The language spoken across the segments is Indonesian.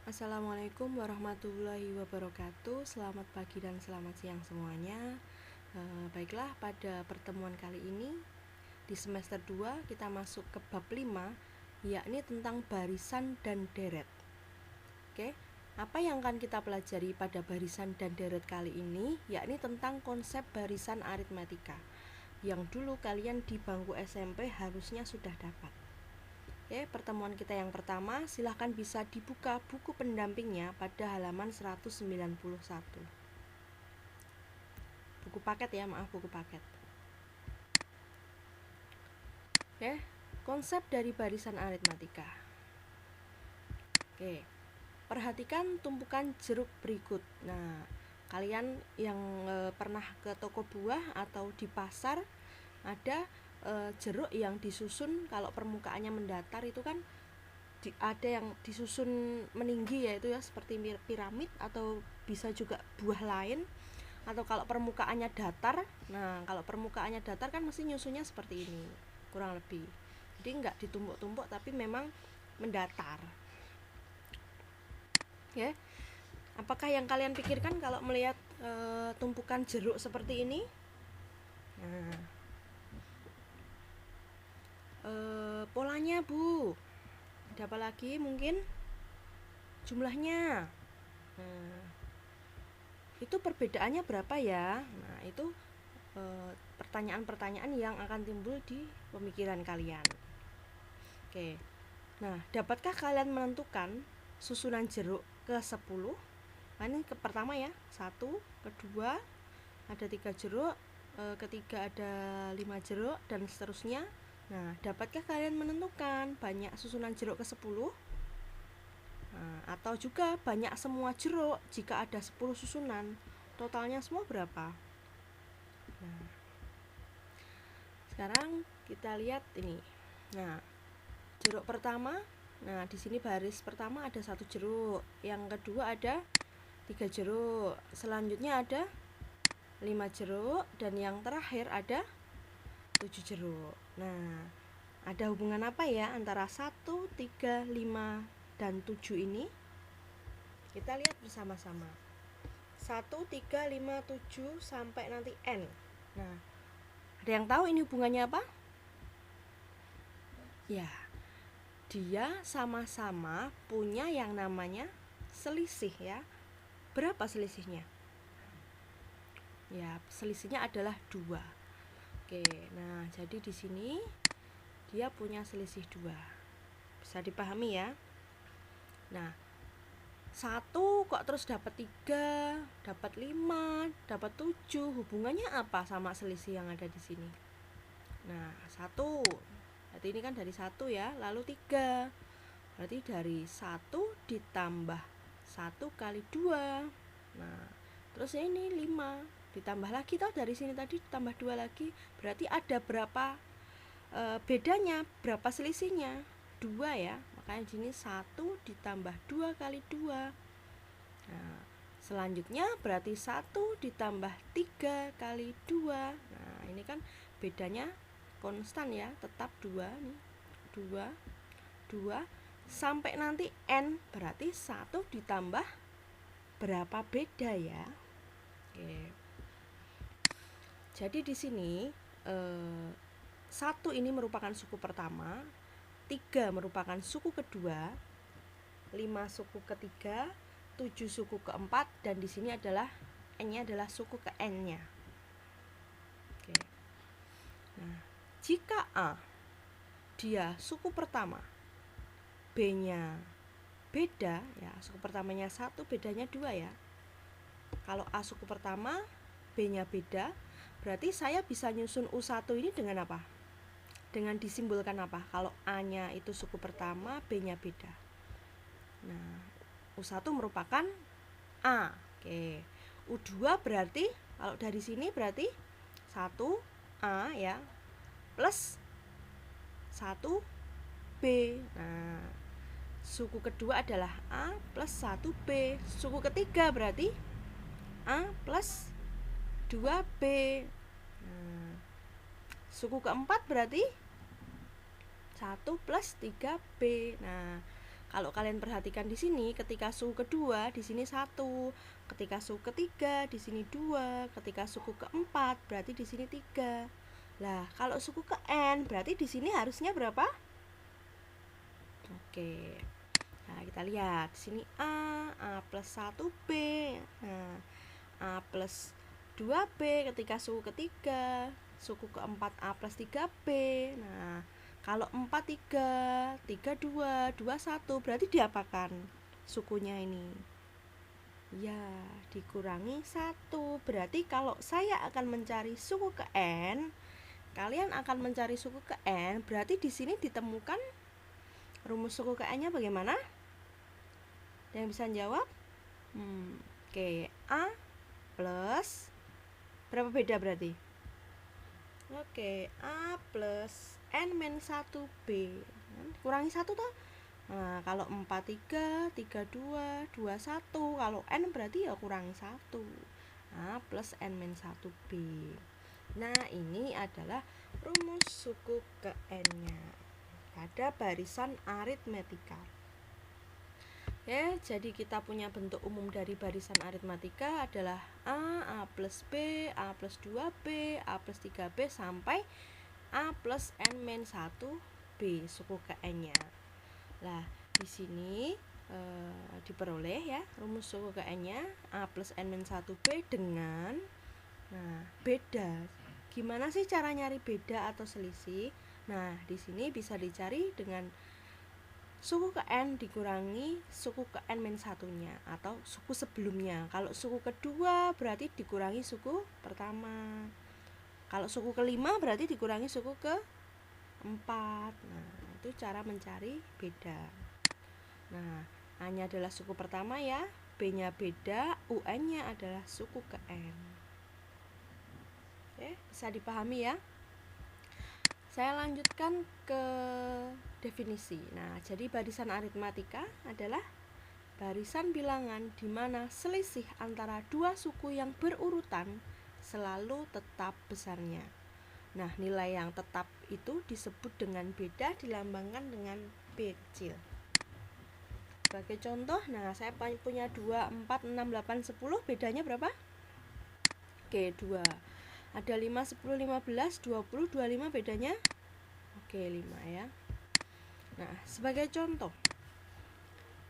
Assalamualaikum warahmatullahi wabarakatuh. Selamat pagi dan selamat siang semuanya. Baiklah, pada pertemuan kali ini di semester 2 kita masuk ke bab 5, yakni tentang barisan dan deret. Oke, apa yang akan kita pelajari pada barisan dan deret kali ini yakni tentang konsep barisan aritmatika yang dulu kalian di bangku SMP harusnya sudah dapat. Oke, pertemuan kita yang pertama, silahkan bisa dibuka buku pendampingnya pada halaman 191. Buku paket ya, buku paket. Oke, konsep dari barisan aritmatika. Oke, perhatikan tumpukan jeruk berikut. Nah, kalian yang pernah ke toko buah atau di pasar, ada jeruk yang disusun kalau permukaannya mendatar itu kan ada yang disusun meninggi, yaitu ya seperti piramid, atau bisa juga buah lain. Atau kalau permukaannya datar, nah kalau permukaannya datar kan mesti nyusunnya seperti ini kurang lebih, jadi enggak ditumpuk-tumpuk tapi memang mendatar. Ya, apakah yang kalian pikirkan kalau melihat tumpukan jeruk seperti ini? Nah, polanya Bu, ada apa lagi mungkin? Jumlahnya, nah, itu perbedaannya berapa ya? Nah, itu pertanyaan-pertanyaan yang akan timbul di pemikiran kalian. Oke, nah dapatkah kalian menentukan susunan jeruk ke 10? Nah, ini pertama ya, 1, kedua ada 3 jeruk, ketiga ada 5 jeruk, dan seterusnya. Nah, dapatkah kalian menentukan banyak susunan jeruk ke 10? Nah, atau juga banyak semua jeruk jika ada 10 susunan, totalnya semua berapa? Nah, sekarang kita lihat ini. Nah, jeruk pertama, nah di sini baris pertama ada 1 jeruk, yang kedua ada 3 jeruk, selanjutnya ada 5 jeruk, dan yang terakhir ada 7 jeruk. Nah, ada hubungan apa ya antara 1, 3, 5, dan 7 ini? Kita lihat bersama-sama. 1, 3, 5, 7 sampai nanti N. Nah, ada yang tahu ini hubungannya apa? Ya, dia sama-sama punya yang namanya selisih ya. Berapa selisihnya? Ya, selisihnya adalah 2. Oke, nah jadi di sini dia punya selisih 2. Bisa dipahami ya? Nah, 1 kok terus dapat 3, dapat 5, dapat 7. Hubungannya apa sama selisih yang ada di sini? Nah, 1. Berarti ini kan dari 1 ya, lalu 3. Berarti dari 1 ditambah 1 kali 2. Nah, terus ini 5. Ditambah lagi toh, dari sini tadi ditambah 2 lagi. Berarti ada berapa bedanya, berapa selisihnya? 2 ya. Makanya di sini 1 ditambah 2 kali 2. Nah, selanjutnya berarti 1 ditambah 3 kali 2. Nah, ini kan bedanya konstan ya, tetap 2 nih. 2 sampai nanti N, berarti 1 ditambah berapa beda ya. Oke. Jadi di sini 1 ini merupakan suku pertama, 3 merupakan suku kedua, 5 suku ketiga, 7 suku keempat, dan di sini adalah N-nya adalah suku ke N-nya. Oke. Nah, jika A dia suku pertama, B-nya beda ya, suku pertamanya 1, bedanya 2 ya. Kalau A suku pertama, B-nya beda, berarti saya bisa nyusun U1 ini dengan apa? Dengan disimbolkan apa? Kalau A-nya itu suku pertama, B-nya beda. Nah, U1 merupakan A. Oke. U2 berarti kalau dari sini berarti 1 A ya plus 1 B. Nah, suku kedua adalah A plus 1 B. Suku ketiga berarti A plus 2B. Nah, suku keempat berarti 1 plus 3B. Nah, Kalau kalian perhatikan di sini, ketika suku kedua di sini 1, ketika suku ketiga di sini 2, ketika suku keempat berarti di sini 3. Lah, kalau suku ke N berarti di sini harusnya berapa? Oke. Nah, kita lihat di sini A plus 1B. Nah, A plus 2B ketika suku ketiga, suku keempat A plus 3B. Nah, kalau 4, 3, 3, 2, 2, 1 berarti diapakan sukunya ini? Ya, dikurangi 1. Berarti kalau saya akan mencari suku ke N, kalian akan mencari suku ke N, berarti di sini ditemukan rumus suku ke N-nya bagaimana? Ada yang bisa jawab? Oke, A plus berapa beda berarti? Oke, A plus N-1B kurangi 1 toh? Nah, kalau 4, 3, 3, 2, 2, 1. Kalau N berarti ya kurangi 1. A plus N-1B. Nah, ini adalah rumus suku ke N-nya pada barisan aritmetika. Ya, jadi kita punya bentuk umum dari barisan aritmatika adalah A plus B, A plus 2B, A plus 3B sampai A plus N-1B suku ke N-nya. Lah, di sini diperoleh ya rumus suku ke N-nya A plus N-1B dengan beda. Gimana sih cara nyari beda atau selisih? Nah, di sini bisa dicari dengan suku ke N dikurangi suku ke N-1-nya atau suku sebelumnya. Kalau suku kedua berarti dikurangi suku pertama. Kalau suku kelima berarti dikurangi suku keempat. Nah, itu cara mencari beda. Nah, A-nya adalah suku pertama ya, B-nya beda, UN-nya adalah suku ke N. Oke, bisa dipahami ya? Saya lanjutkan ke definisi. Nah, jadi barisan aritmatika adalah barisan bilangan di mana selisih antara dua suku yang berurutan selalu tetap besarnya. Nah, nilai yang tetap itu disebut dengan beda, dilambangkan dengan B kecil. Sebagai contoh, nah saya punya 2, 4, 6, 8, 10, bedanya berapa? Oke, 2. Ada 5, 10, 15, 20, 25, bedanya? Oke, 5 ya. Nah, sebagai contoh,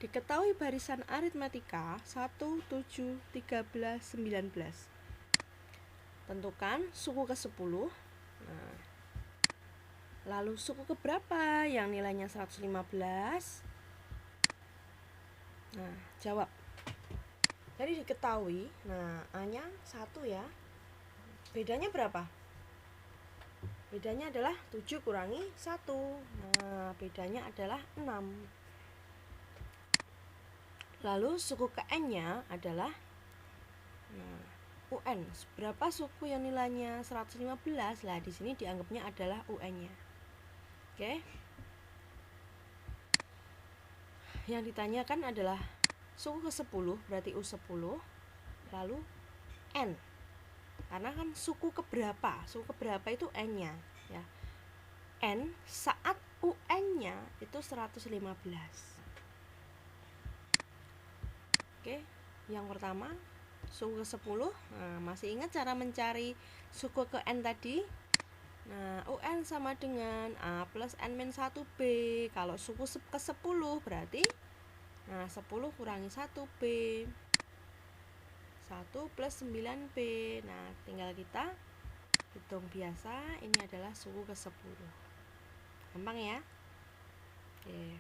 diketahui barisan aritmatika 1, 7, 13, 19. Tentukan suku ke-10. Nah, lalu suku keberapa yang nilainya 115? Nah, jawab. Jadi diketahui, nah A-nya 1 ya. Bedanya berapa? Bedanya adalah 7 kurangi 1. Nah, bedanya adalah 6. Lalu suku ke N-nya adalah UN. Berapa suku yang nilainya 115? Lah, di sini dianggapnya adalah UN-nya. Oke. Yang ditanyakan adalah suku ke-10, berarti U10. Lalu N. Karena kan suku keberapa? Suku keberapa itu N-nya ya. N saat UN-nya itu 115. Oke, yang pertama suku ke-10. Nah, masih ingat cara mencari suku ke N tadi? Nah, UN sama dengan A plus N-1B. Kalau suku ke-10 berarti 10 kurangi 1B. 1 plus 9B. Nah, tinggal kita hitung biasa. Ini adalah suku ke-10. Gampang ya? Oke.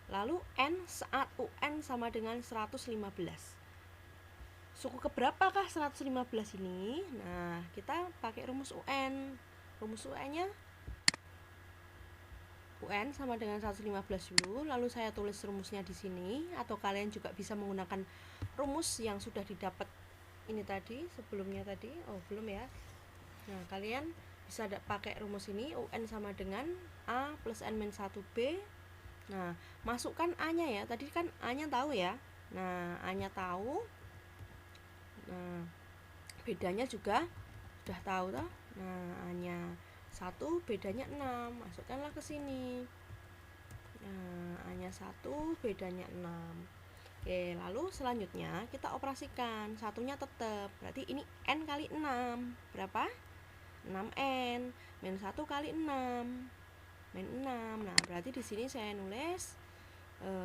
Lalu N saat UN sama dengan 115. Suku keberapakah 115 ini? Nah, kita pakai rumus UN. Rumus UN-nya UN sama dengan 115 dulu, lalu saya tulis rumusnya di sini, atau kalian juga bisa menggunakan rumus yang sudah didapat ini tadi, sebelumnya tadi. Oh, belum ya. Nah, kalian bisa pakai rumus ini, UN sama dengan A plus N-1B. Nah, masukkan A-nya ya. Tadi kan A-nya tahu ya. Nah, A-nya tahu. Nah, bedanya juga sudah tahu toh. Nah, A-nya 1, bedanya 6. Masukkanlah ke sini. Nah, A-nya 1, bedanya 6. Oke, lalu selanjutnya kita operasikan. Satunya tetap. Berarti ini N kali 6. Berapa? 6N. Min 1 kali 6. Min 6. Nah, berarti di sini saya nulis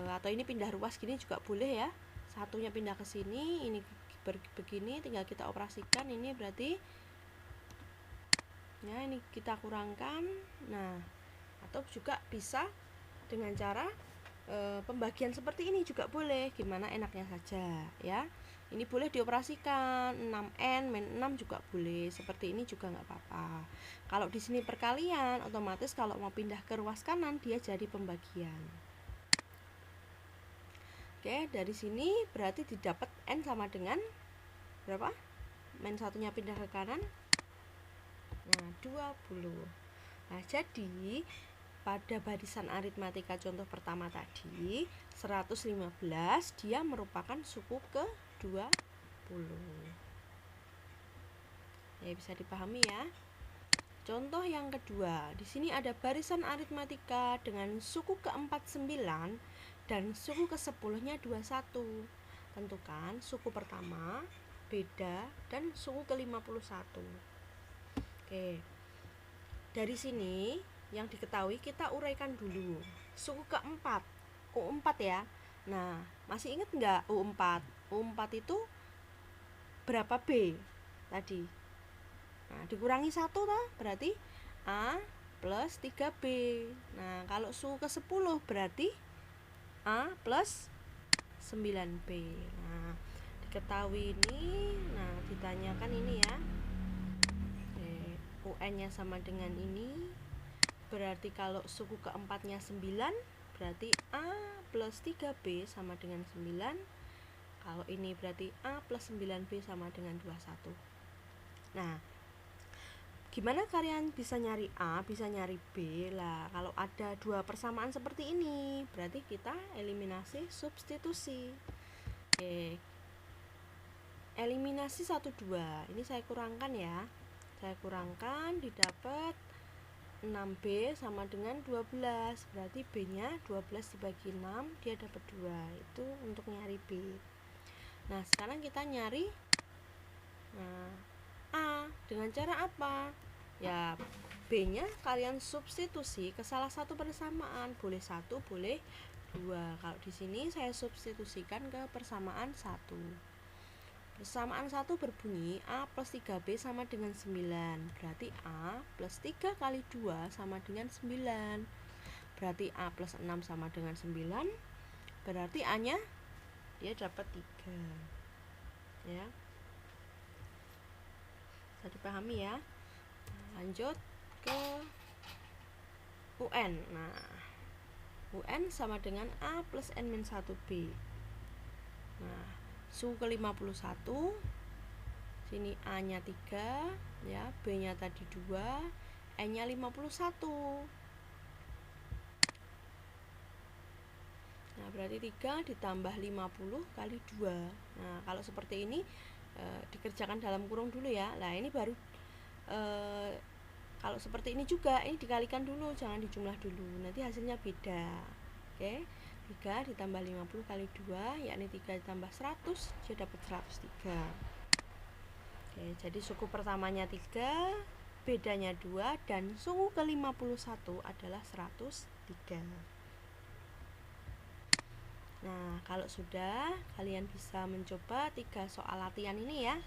atau ini pindah ruas gini juga boleh ya. Satunya pindah ke sini, ini begini, tinggal kita operasikan. Ini berarti ya ini kita kurangkan. Nah, atau juga bisa dengan cara pembagian seperti ini juga boleh, gimana enaknya saja ya. Ini boleh dioperasikan 6N min 6 juga boleh, seperti ini juga nggak apa-apa. Kalau di sini perkalian, otomatis kalau mau pindah ke ruas kanan dia jadi pembagian. Oke, dari sini berarti didapat N sama dengan berapa? Min satunya pindah ke kanan. Nah, 20. Nah, jadi pada barisan aritmatika contoh pertama tadi 115 dia merupakan suku ke-20. Ya, bisa dipahami ya. Contoh yang kedua, di sini ada barisan aritmatika dengan suku ke-49 dan suku ke-10-nya 21. Tentukan suku pertama, beda, dan suku ke-51. Oke. Dari sini yang diketahui kita uraikan dulu. Suku keempat, U4 ya. Nah, masih ingat nggak U4? U4 itu berapa B tadi? Nah, dikurangi 1 toh, berarti A plus 3B. Nah, kalau suku ke-10 berarti A plus 9B. Nah, diketahui ini. Nah, ditanyakan ini ya. UN-nya sama dengan ini. Berarti kalau suku keempatnya 9, berarti A plus 3B sama dengan 9. Kalau ini berarti A plus 9B sama dengan 21. Nah, gimana kalian bisa nyari A, bisa nyari B? Lah, kalau ada dua persamaan seperti ini, berarti kita eliminasi substitusi. Oke. Eliminasi 1, 2. Ini saya kurangkan ya. Saya kurangkan, didapat 6B sama dengan 12. Berarti B-nya 12 dibagi 6, dia dapat 2. Itu untuk nyari B. Nah, sekarang kita nyari A. Dengan cara apa? Ya, B-nya kalian substitusi ke salah satu persamaan. Boleh 1, boleh 2. Kalau di sini saya substitusikan ke persamaan 1. Persamaan 1 berbunyi A plus 3B sama dengan 9. Berarti A plus 3 kali 2 sama dengan 9. Berarti A plus 6 sama dengan 9. Berarti A-nya dia dapat 3. Ya. Bisa dipahami ya. Lanjut ke UN. Nah, UN sama dengan A plus N-1B. Nah, suku ke-51, sini A-nya 3 ya, B-nya tadi 2, N-nya 51. Nah, berarti 3 ditambah 50 kali 2. Nah, kalau seperti ini dikerjakan dalam kurung dulu ya. Nah, ini baru kalau seperti ini juga, ini dikalikan dulu, jangan dijumlah dulu. Nanti hasilnya beda. Oke. 3 ditambah 50 kali 2, yakni 3 ditambah 100, dia dapat 103. Oke, jadi suku pertamanya 3, bedanya 2, dan suku ke-51 adalah 103. Nah, kalau sudah, kalian bisa mencoba 3 soal latihan ini ya.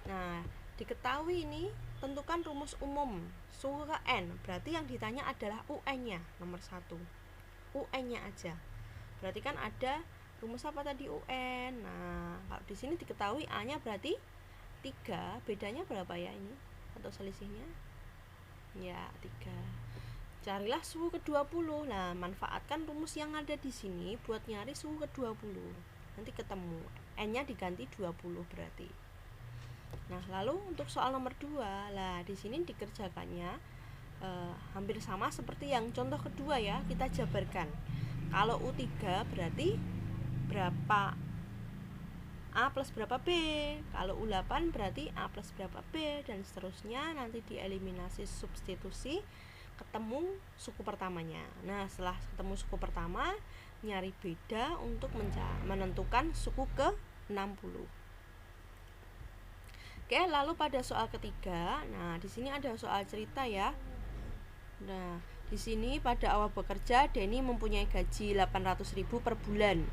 Nah, diketahui ini, tentukan rumus umum suku ke N, berarti yang ditanya adalah UN-nya, nomor 1. UN-nya aja. Berarti kan ada rumus apa tadi, UN. Nah, kalau di sini diketahui A-nya berarti 3, bedanya berapa ya ini? Atau selisihnya? Ya, 3. Carilah suku ke-20. Nah, manfaatkan rumus yang ada di sini buat nyari suku ke-20. Nanti ketemu. N-nya diganti 20 berarti. Nah, lalu untuk soal nomor 2, lah di sini dikerjakannya hampir sama seperti yang contoh kedua ya, kita jabarkan. Kalau U3 berarti berapa A plus berapa B. Kalau U8 berarti A plus berapa B, dan seterusnya. Nanti dieliminasi substitusi ketemu suku pertamanya. Nah, setelah ketemu suku pertama, nyari beda untuk menentukan suku ke-60. Oke, lalu pada soal ketiga, nah di sini ada soal cerita ya. Nah, di sini pada awal bekerja Denny mempunyai gaji 800.000 per bulan.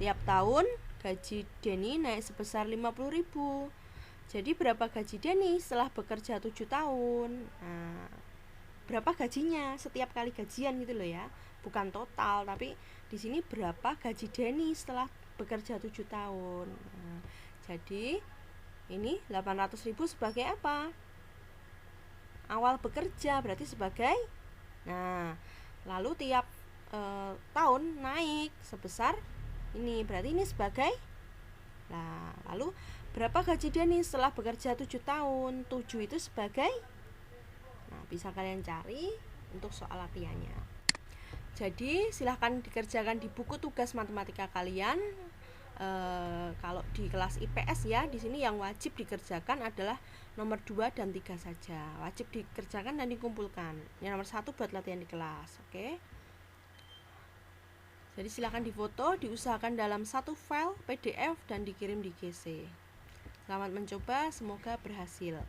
Tiap tahun gaji Denny naik sebesar 50.000. Jadi berapa gaji Denny setelah bekerja 7 tahun? Nah, berapa gajinya setiap kali gajian gitu loh ya. Bukan total, tapi di sini berapa gaji Denny setelah bekerja 7 tahun. Nah, jadi ini 800.000 sebagai apa? Awal bekerja, berarti sebagai. Nah, lalu tiap tahun naik sebesar ini, berarti ini sebagai. Nah, lalu berapa gaji Denny setelah bekerja 7 tahun? 7 itu sebagai. Nah, bisa kalian cari untuk soal latihannya. Jadi silahkan dikerjakan di buku tugas matematika kalian. Kalau di kelas IPS ya, di sini yang wajib dikerjakan adalah nomor 2 dan 3 saja. Wajib dikerjakan dan dikumpulkan. Yang nomor 1 buat latihan di kelas, oke? Jadi silakan difoto, diusahakan dalam satu file PDF dan dikirim di GC. Selamat mencoba, semoga berhasil.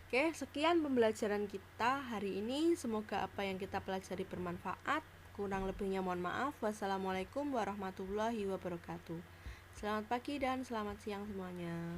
Oke, sekian pembelajaran kita hari ini. Semoga apa yang kita pelajari bermanfaat. Kurang lebihnya mohon maaf. Wassalamualaikum warahmatullahi wabarakatuh. Selamat pagi dan selamat siang semuanya.